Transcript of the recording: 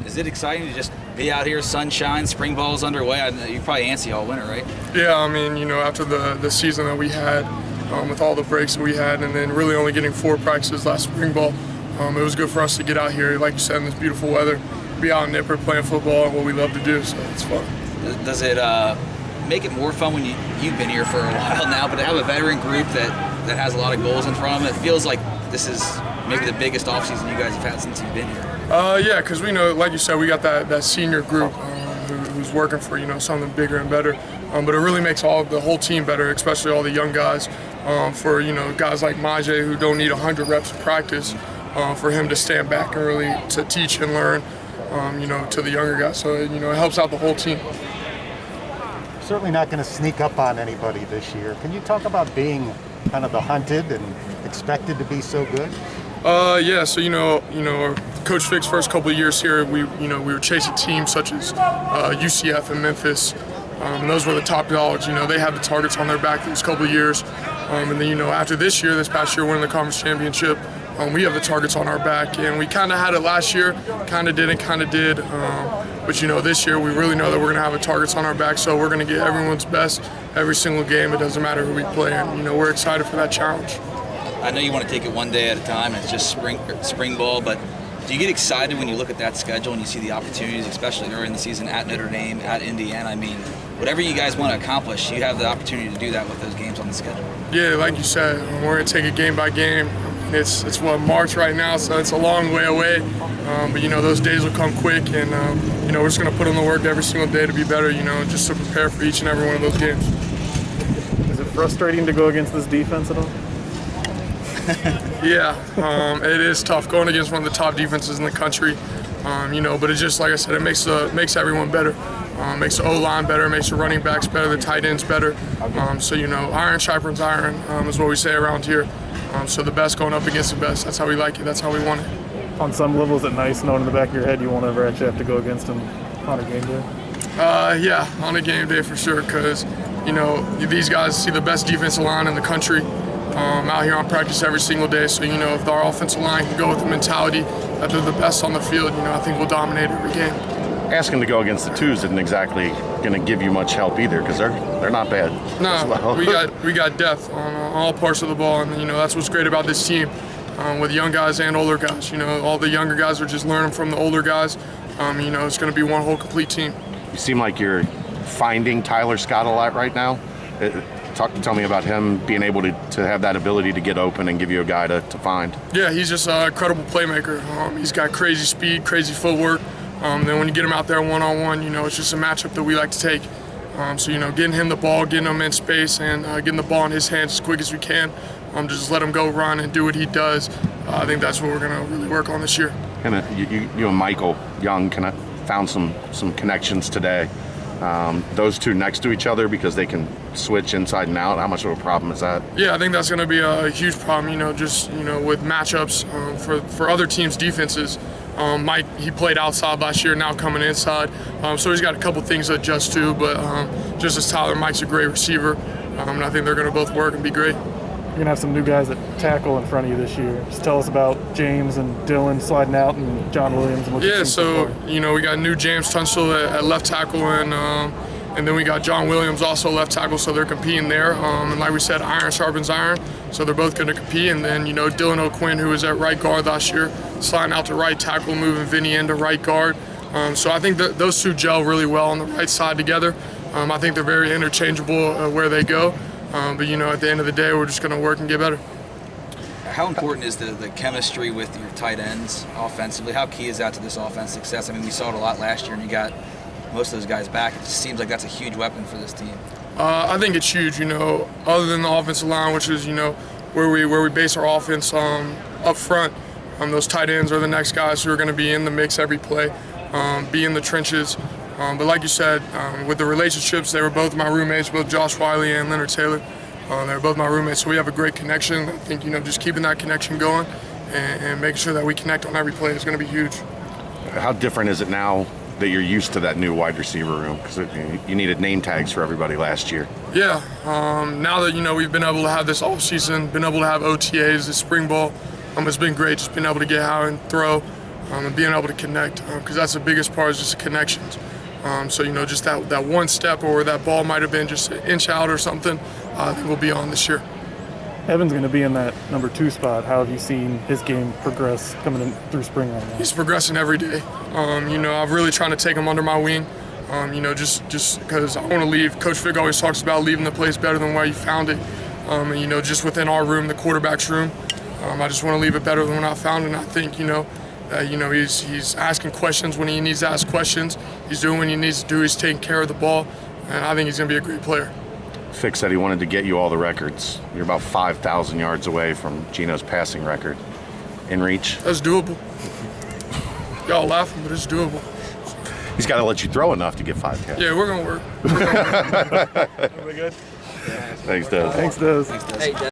Is it exciting to just be out here, sunshine, spring ball's underway? You're probably antsy all winter, right? Yeah, I mean, after the season that we had, with all the breaks that we had, and then really only getting 4 practices last spring ball, it was good for us to get out here, like you said, in this beautiful weather, be out in Nipper playing football, what we love to do, so it's fun. Does it make it more fun when you've been here for a while now, but to have a veteran group that has a lot of goals in front of them? It feels like this is maybe the biggest offseason you guys have had since you've been here. Yeah, because we know, like you said, we got that senior group who's working for something bigger and better. But it really makes the whole team better, especially all the young guys. For guys like Majay who don't need 100 reps of practice, for him to stand back and really to teach and learn, to the younger guys. So it helps out the whole team. Certainly not going to sneak up on anybody this year. Can you talk about being kind of the hunted and expected to be so good? Yeah. So Coach Fick's first couple of years here, we were chasing teams such as UCF and Memphis. And those were the top dogs. They had the targets on their back these couple of years. And then after this past year, winning the conference championship, we have the targets on our back, and we kind of had it last year, kind of didn't, kind of did. But this year we really know that we're going to have the targets on our back, so we're going to get everyone's best every single game. It doesn't matter who we play, and we're excited for that challenge. I know you want to take it one day at a time, and it's just spring ball, but do you get excited when you look at that schedule and you see the opportunities, especially during the season at Notre Dame, at Indiana? I mean, whatever you guys want to accomplish, you have the opportunity to do that with those games on the schedule. Yeah, like you said, we're going to take it game by game. It's March right now, so it's a long way away. But those days will come quick, and we're just going to put in the work every single day to be better. Just to prepare for each and every one of those games. Is it frustrating to go against this defense at all? Yeah, it is tough going against one of the top defenses in the country. But it's just like I said, it makes everyone better. Makes the O-line better, makes the running backs better, the tight ends better. So iron sharpens iron is what we say around here. So the best going up against the best. That's how we like it. That's how we want it. On some level, is it nice knowing in the back of your head you won't ever actually have to go against them on a game day? Yeah, on a game day for sure, because these guys see the best defensive line in the country out here on practice every single day. So if our offensive line can go with the mentality that they're the best on the field, I think we'll dominate every game. Asking to go against the twos isn't exactly going to give you much help either, because they're not bad. No, well. we got depth on all parts of the ball, and that's what's great about this team, with young guys and older guys. All the younger guys are just learning from the older guys. It's going to be one whole complete team. You seem like you're finding Tyler Scott a lot right now. Tell me about him being able to have that ability to get open and give you a guy to find. Yeah, he's just an incredible playmaker. He's got crazy speed, crazy footwork. Then when you get him out there one-on-one, it's just a matchup that we like to take. So getting him the ball, getting him in space, and getting the ball in his hands as quick as we can. Just let him go run and do what he does. I think that's what we're going to really work on this year. And you and Michael Young kind of found some connections today. Those two next to each other because they can switch inside and out. How much of a problem is that? Yeah, I think that's going to be a huge problem. With matchups for other teams' defenses. Mike, he played outside last year, now coming inside. So he's got a couple things to adjust to, but just as Tyler, Mike's a great receiver, and I think they're going to both work and be great. You're going to have some new guys that tackle in front of you this year. Just tell us about James and Dylan sliding out and John Williams. And what so we got new James Tunstall at left tackle, and then we got John Williams also left tackle, so they're competing there. And like we said, iron sharpens iron, so they're both going to compete. And then, Dylan O'Quinn, who was at right guard last year, sliding out to right tackle, moving Vinny into right guard. So I think that those two gel really well on the right side together. I think they're very interchangeable where they go. But at the end of the day, we're just going to work and get better. How important is the chemistry with your tight ends offensively? How key is that to this offense success? I mean, we saw it a lot last year, and you got most of those guys back. It just seems like that's a huge weapon for this team. I think it's huge, other than the offensive line, which is, where we base our offense up front. Those tight ends are the next guys who are going to be in the mix every play, be in the trenches. But like you said, with the relationships, they were both my roommates, both Josh Wiley and Leonard Taylor. They were both my roommates, so we have a great connection. I think, just keeping that connection going and making sure that we connect on every play is going to be huge. How different is it now that you're used to that new wide receiver room? Because you needed name tags for everybody last year. Yeah, now that, we've been able to have this offseason, been able to have OTAs, this spring ball, it's been great just being able to get out and throw. and being able to connect, because that's the biggest part is just the connections. So, you know, just that one step or that ball might have been just an inch out or something, I think we'll be on this year. Evan's going to be in that number 2 spot. How have you seen his game progress coming in through spring right now? He's progressing every day. You know, I'm really trying to take him under my wing. You know, just because I want to leave. Coach Fick always talks about leaving the place better than where you found it. And, you know, just within our room, the quarterback's room, I just want to leave it better than when I found it. And I think, you know, he's asking questions when he needs to ask questions. He's doing what he needs to do. He's taking care of the ball. And I think he's going to be a great player. Fick said he wanted to get you all the records. You're about 5,000 yards away from Gino's passing record. In reach? That's doable. Y'all laughing, but it's doable. He's got to let you throw enough to get 5K. Yeah, we're going to work. Everybody good? Thanks, Des. Thanks, Des. Hey,